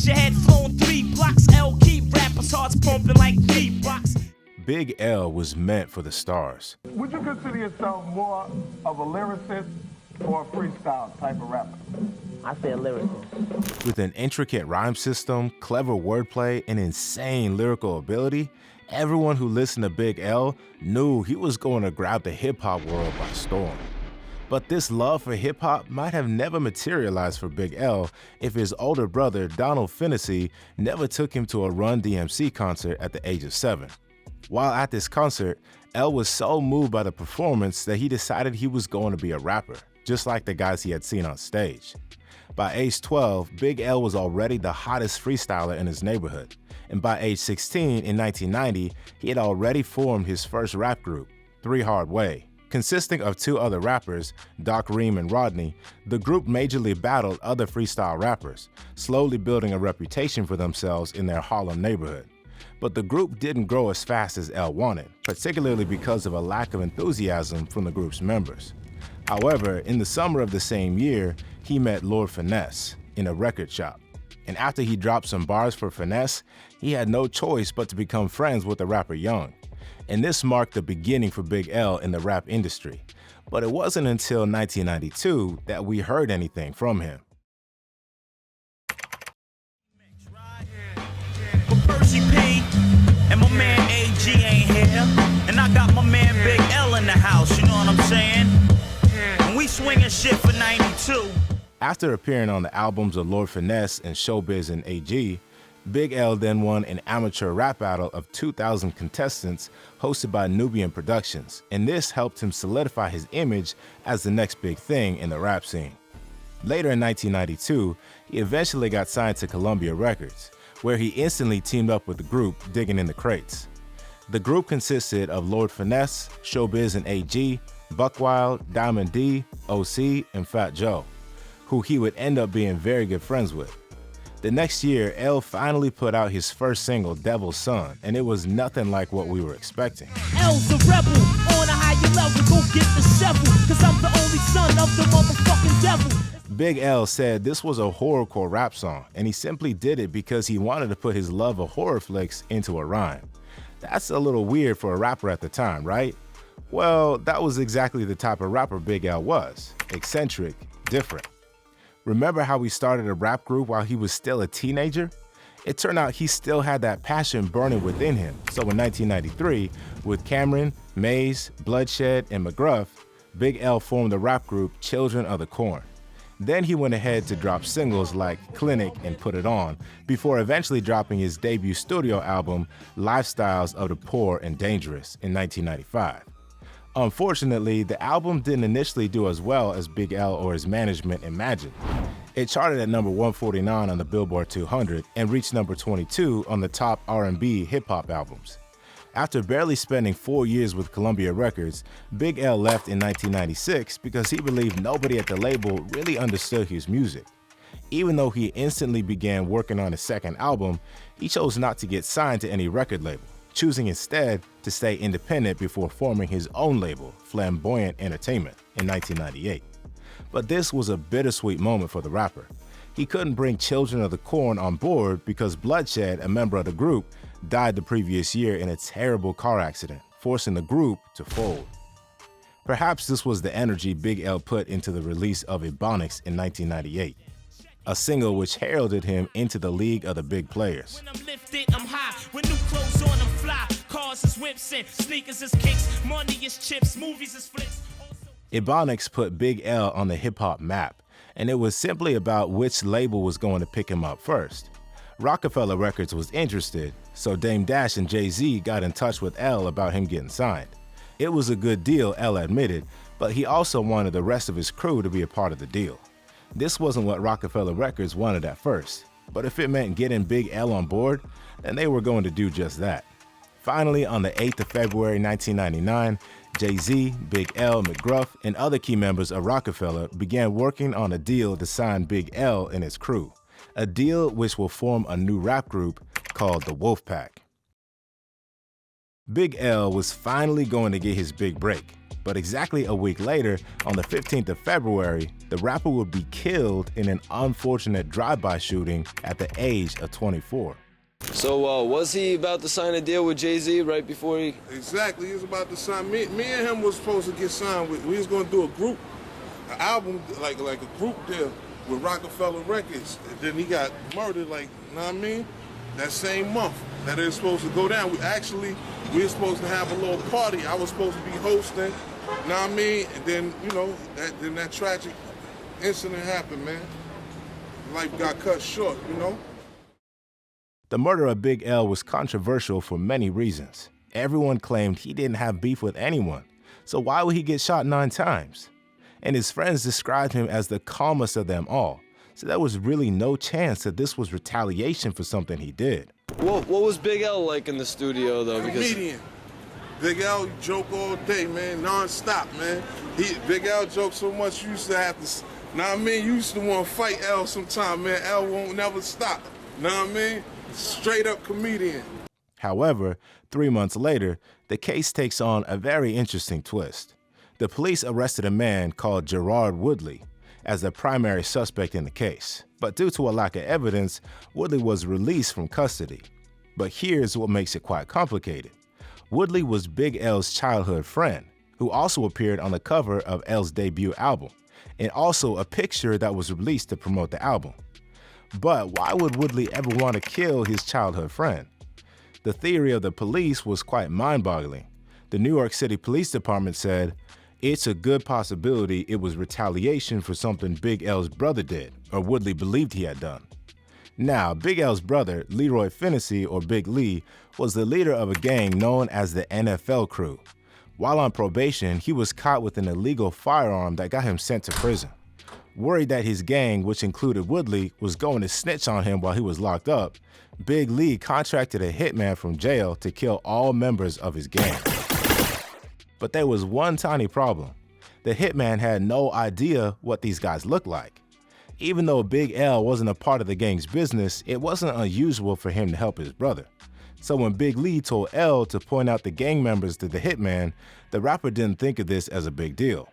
your head flowing 3 blocks. L keep rappers' hearts pumping like beatbox. Big L was meant for the stars. Would you consider yourself more of a lyricist or a freestyle type of rapper? I say a lyricist. With an intricate rhyme system, clever wordplay, and insane lyrical ability, everyone who listened to Big L knew he was going to grab the hip-hop world by storm. But this love for hip-hop might have never materialized for Big L if his older brother, Donald Finnessy, never took him to a Run DMC concert at the age of 7. While at this concert, L was so moved by the performance that he decided he was going to be a rapper, just like the guys he had seen on stage. By age 12, Big L was already the hottest freestyler in his neighborhood, and by age 16 in 1990, he had already formed his first rap group, 3 Hard Way. Consisting of 2 other rappers, Doc Ream and Rodney, the group majorly battled other freestyle rappers, slowly building a reputation for themselves in their Harlem neighborhood. But the group didn't grow as fast as L wanted, particularly because of a lack of enthusiasm from the group's members. However, in the summer of the same year, he met Lord Finesse in a record shop. And after he dropped some bars for Finesse, he had no choice but to become friends with the rapper Young. And this marked the beginning for Big L in the rap industry. But it wasn't until 1992 that we heard anything from him. Percy P and my man AG ain't here, and I got my man Big L in the house, you know what I'm saying? And we swinging shit for 92. After appearing on the albums of Lord Finesse and Showbiz and AG, Big L then won an amateur rap battle of 2,000 contestants hosted by Nubian Productions, and this helped him solidify his image as the next big thing in the rap scene. Later in 1992, he eventually got signed to Columbia Records, where he instantly teamed up with the group Digging in the Crates. The group consisted of Lord Finesse, Showbiz and AG, Buckwild, Diamond D, OC, and Fat Joe, who he would end up being very good friends with. The next year, L finally put out his first single, Devil's Son, and it was nothing like what we were expecting. L's a rebel, on a higher level, go get the shovel, cause I'm the only son of the motherfucking devil. Big L said this was a horrorcore rap song, and he simply did it because he wanted to put his love of horror flicks into a rhyme. That's a little weird for a rapper at the time, right? Well, that was exactly the type of rapper Big L was. Eccentric, different. Remember how he started a rap group while he was still a teenager? It turned out he still had that passion burning within him. So in 1993, with Cameron, Maze, Bloodshed, and McGruff, Big L formed the rap group Children of the Corn. Then he went ahead to drop singles like Clinic and Put It On, before eventually dropping his debut studio album, Lifestyles of the Poor and Dangerous, in 1995. Unfortunately, the album didn't initially do as well as Big L or his management imagined. It charted at number 149 on the Billboard 200 and reached number 22 on the top R&B hip-hop albums. After barely spending 4 years with Columbia Records, Big L left in 1996 because he believed nobody at the label really understood his music. Even though he instantly began working on his second album, he chose not to get signed to any record label, choosing instead to stay independent before forming his own label, Flamboyant Entertainment, in 1998. But this was a bittersweet moment for the rapper. He couldn't bring Children of the Corn on board because Bloodshed, a member of the group, died the previous year in a terrible car accident, forcing the group to fold. Perhaps this was the energy Big L put into the release of Ebonics in 1998, a single which heralded him into the league of the big players. When I'm lifted, I'm high. With new clothes on, I'm fly. Cars is whips and sneakers is kicks. Money is chips, movies is flicks. Ebonics put Big L on the hip-hop map, and it was simply about which label was going to pick him up first. Rockefeller Records was interested, so Dame Dash and Jay-Z got in touch with L about him getting signed. It was a good deal, L admitted, but he also wanted the rest of his crew to be a part of the deal. This wasn't what Rockefeller Records wanted at first, but if it meant getting Big L on board, then they were going to do just that. Finally, on the 8th of February 1999, Jay-Z, Big L, McGruff, and other key members of Rockefeller began working on a deal to sign Big L and his crew, a deal which will form a new rap group called the Wolfpack. Big L was finally going to get his big break, But exactly a week later, on the 15th of February, the rapper would be killed in an unfortunate drive-by shooting at the age of 24. So was he about to sign a deal with Jay-Z right before he... Exactly, he was about to sign. Me and him was supposed to get signed with, we was gonna do an album, like a group deal with Rockefeller Records. And then he got murdered, like, you know what I mean? That same month that it was supposed to go down. We were supposed to have a little party. I was supposed to be hosting, you know what I mean? And then, you know, that tragic incident happened, man. Life got cut short, you know? The murder of Big L was controversial for many reasons. Everyone claimed he didn't have beef with anyone, so why would he get shot 9 times? And his friends described him as the calmest of them all, so there was really no chance that this was retaliation for something he did. What was Big L like in the studio, though? Comedian. Big L joke all day, man, non-stop, man. Big L joked so much you used to have to, know what I mean? You used to want to fight L sometime, man. L won't never stop, know what I mean? Straight up comedian. However, 3 months later, the case takes on a very interesting twist. The police arrested a man called Gerard Woodley as the primary suspect in the case, but due to a lack of evidence, Woodley was released from custody. But here's what makes it quite complicated. Woodley was Big L's childhood friend, who also appeared on the cover of L's debut album, and also a picture that was released to promote the album. But why would Woodley ever want to kill his childhood friend? The theory of the police was quite mind-boggling. The New York City Police Department said, "It's a good possibility it was retaliation for something Big L's brother did, or Woodley believed he had done." Now, Big L's brother, Leroy Finnessy, or Big Lee, was the leader of a gang known as the NFL Crew. While on probation, he was caught with an illegal firearm that got him sent to prison. Worried that his gang, which included Woodley, was going to snitch on him while he was locked up, Big Lee contracted a hitman from jail to kill all members of his gang. But there was one tiny problem. The hitman had no idea what these guys looked like. Even though Big L wasn't a part of the gang's business, it wasn't unusual for him to help his brother. So when Big Lee told L to point out the gang members to the hitman, the rapper didn't think of this as a big deal.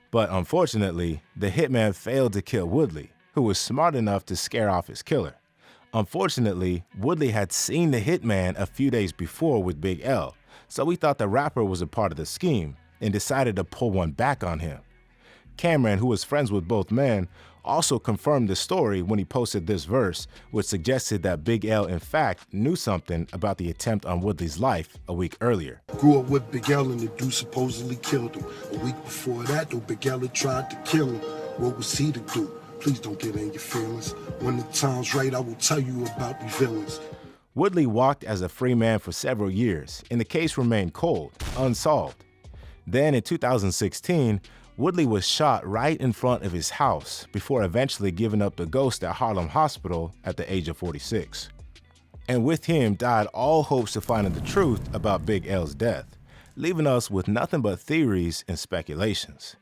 But unfortunately, the hitman failed to kill Woodley, who was smart enough to scare off his killer. Unfortunately, Woodley had seen the hitman a few days before with Big L, so he thought the rapper was a part of the scheme and decided to pull one back on him. Cameron, who was friends with both men, also confirmed the story when he posted this verse, which suggested that Big L in fact knew something about the attempt on Woodley's life a week earlier. Grew up with Big L and the dude supposedly killed him. A week before that, though, Big L had tried to kill him. What was he to do? Please don't get in your feelings. When the time's right, I will tell you about these villains. Woodley walked as a free man for several years, and the case remained cold, unsolved. Then in 2016, Woodley was shot right in front of his house before eventually giving up the ghost at Harlem Hospital at the age of 46. And with him died all hopes of finding the truth about Big L's death, leaving us with nothing but theories and speculations.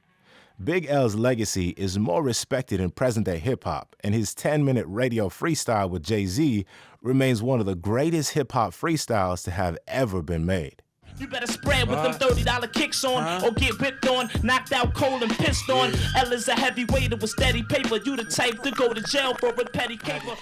Big L's legacy is more respected in present-day hip-hop, and his 10-minute radio freestyle with Jay-Z remains one of the greatest hip-hop freestyles to have ever been made. You better spread with them $30 kicks on, or get whipped on, knocked out cold and pissed on. L is a heavyweight with steady paper. You the type to go to jail for a petty caper.